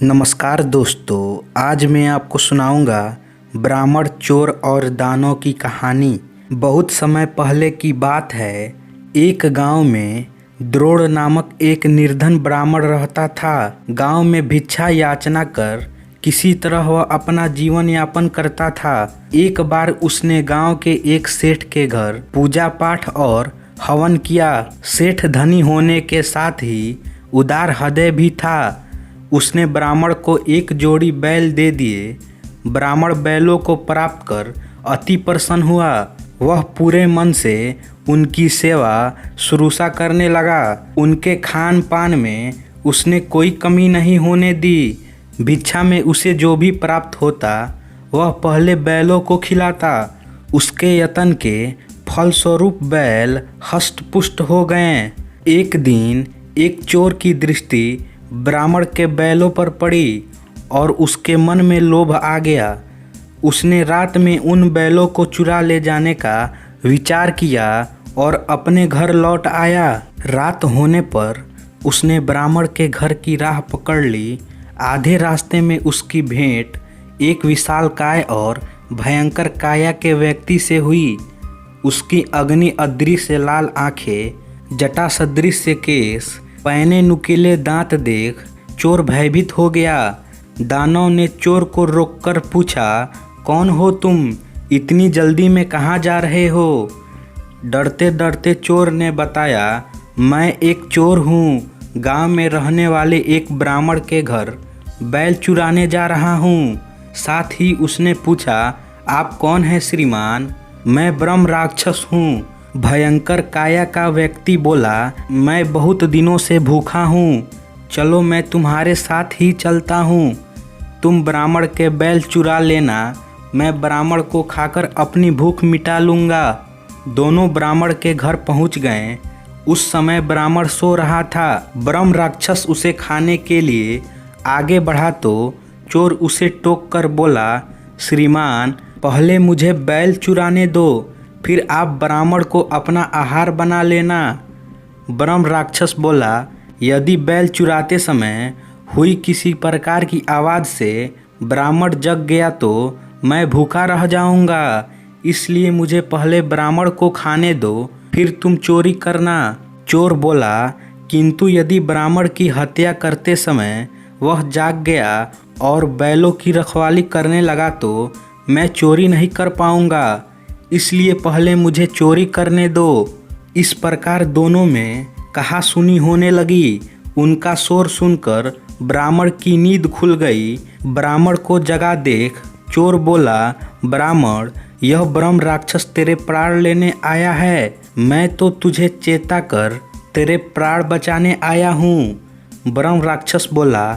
नमस्कार दोस्तों, आज मैं आपको सुनाऊंगा ब्राह्मण, चोर और दानव की कहानी। बहुत समय पहले की बात है। एक गांव में द्रोण नामक एक निर्धन ब्राह्मण रहता था। गांव में भिक्षा याचना कर किसी तरह वह अपना जीवन यापन करता था। एक बार उसने गांव के एक सेठ के घर पूजा पाठ और हवन किया। सेठ धनी होने के साथ ही उदार हृदय भी था। उसने ब्राह्मण को एक जोड़ी बैल दे दिए। ब्राह्मण बैलों को प्राप्त कर अति प्रसन्न हुआ। वह पूरे मन से उनकी सेवा शुश्रूषा करने लगा। उनके खान पान में उसने कोई कमी नहीं होने दी। भिक्षा में उसे जो भी प्राप्त होता वह पहले बैलों को खिलाता। उसके यत्न के फलस्वरूप बैल हष्ट पुष्ट हो गए। एक दिन एक चोर की दृष्टि ब्राह्मण के बैलों पर पड़ी और उसके मन में लोभ आ गया। उसने रात में उन बैलों को चुरा ले जाने का विचार किया और अपने घर लौट आया। रात होने पर उसने ब्राह्मण के घर की राह पकड़ ली। आधे रास्ते में उसकी भेंट एक विशालकाय और भयंकर काया के व्यक्ति से हुई। उसकी अग्नि अदृश्य लाल आंखें, जटा सदृश केस, पैने नुकीले दांत देख चोर भयभीत हो गया। दानव ने चोर को रोककर पूछा, कौन हो तुम? इतनी जल्दी में कहाँ जा रहे हो? डरते डरते चोर ने बताया, मैं एक चोर हूँ। गांव में रहने वाले एक ब्राह्मण के घर बैल चुराने जा रहा हूँ। साथ ही उसने पूछा, आप कौन हैं श्रीमान? मैं ब्रह्म राक्षस हूँ। भयंकर काया का व्यक्ति बोला, मैं बहुत दिनों से भूखा हूँ। चलो मैं तुम्हारे साथ ही चलता हूँ। तुम ब्राह्मण के बैल चुरा लेना, मैं ब्राह्मण को खाकर अपनी भूख मिटा लूँगा। दोनों ब्राह्मण के घर पहुँच गए। उस समय ब्राह्मण सो रहा था। ब्रह्म राक्षस उसे खाने के लिए आगे बढ़ा तो चोर उसे टोक कर बोला, श्रीमान पहले मुझे बैल चुराने दो, फिर आप ब्राह्मण को अपना आहार बना लेना। ब्रह्म राक्षस बोला, यदि बैल चुराते समय हुई किसी प्रकार की आवाज़ से ब्राह्मण जग गया तो मैं भूखा रह जाऊंगा। इसलिए मुझे पहले ब्राह्मण को खाने दो, फिर तुम चोरी करना। चोर बोला, किंतु यदि ब्राह्मण की हत्या करते समय वह जाग गया और बैलों की रखवाली करने लगा तो मैं चोरी नहीं कर पाऊंगा। इसलिए पहले मुझे चोरी करने दो। इस प्रकार दोनों में कहा सुनी होने लगी। उनका शोर सुनकर ब्राह्मण की नींद खुल गई। ब्राह्मण को जगा देख चोर बोला, ब्राह्मण यह ब्रह्म राक्षस तेरे प्राण लेने आया है। मैं तो तुझे चेता कर तेरे प्राण बचाने आया हूँ। ब्रह्म राक्षस बोला,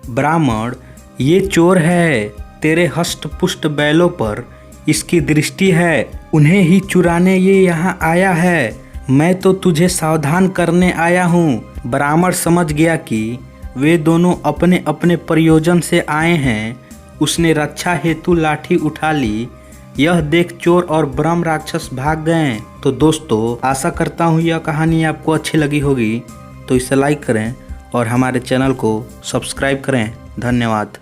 ब्राह्मण ये चोर है। तेरे हष्ट पुष्ट बैलों पर इसकी दृष्टि है, उन्हें ही चुराने ये यहाँ आया है। मैं तो तुझे सावधान करने आया हूँ। ब्राह्मण समझ गया कि वे दोनों अपने अपने प्रयोजन से आए हैं। उसने रक्षा हेतु लाठी उठा ली। यह देख चोर और ब्रह्म राक्षस भाग गए। तो दोस्तों, आशा करता हूँ यह कहानी आपको अच्छी लगी होगी। तो इसे लाइक करें और हमारे चैनल को सब्सक्राइब करें। धन्यवाद।